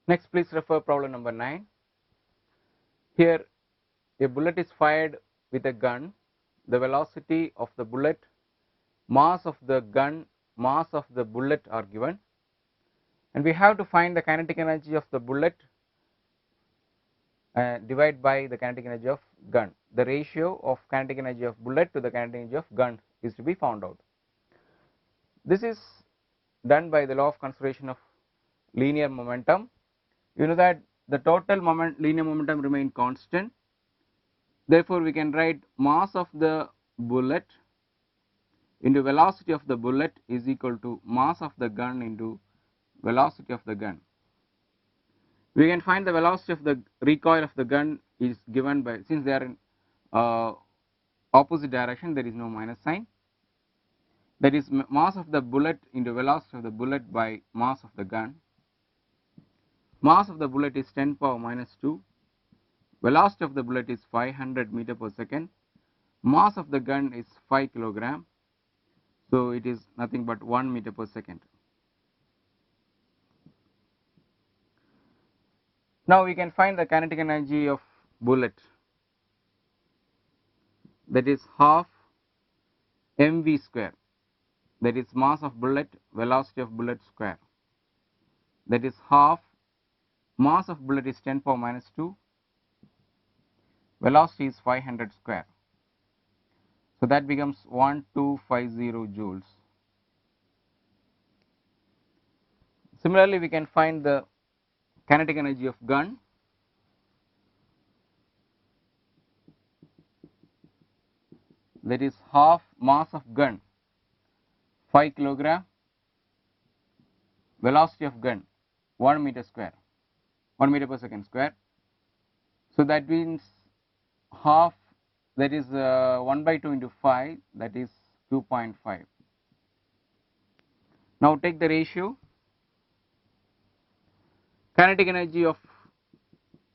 Next, please refer problem number 9. Here a bullet is fired with a gun. The velocity of the bullet, mass of the gun, mass of the bullet are given, and we have to find the kinetic energy of the bullet divided by the kinetic energy of gun. The ratio of kinetic energy of bullet to the kinetic energy of gun is to be found out. This is done by the law of conservation of linear momentum. You know that the total linear momentum remain constant. Therefore, we can write mass of the bullet into velocity of the bullet is equal to mass of the gun into velocity of the gun. We can find the velocity of the recoil of the gun is given by, since they are in opposite direction, there is no minus sign. That is mass of the bullet into velocity of the bullet by mass of the gun. Mass of the bullet is 10 power minus 2. Velocity of the bullet is 500 meter per second. Mass of the gun is 5 kilogram. So it is nothing but 1 meter per second. Now we can find the kinetic energy of bullet, that is half mv square, that is mass of bullet, velocity of bullet square, that is half mass of bullet is 10 power minus 2, velocity is 500 square. So that becomes 1250 joules. Similarly, we can find the kinetic energy of gun, that is half mass of gun 5 kilogram, velocity of gun 1 meter square, 1 meter per second square. So that means half, that is 1 by 2 into 5, that is 2.5. Now take the ratio. Kinetic energy of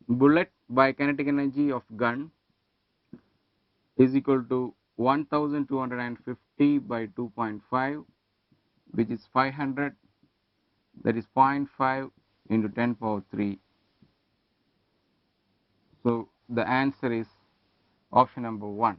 bullet by kinetic energy of gun is equal to 1250 by 2.5, which is 500, that is 0.5 into 10 power 3. So the answer is option number 1.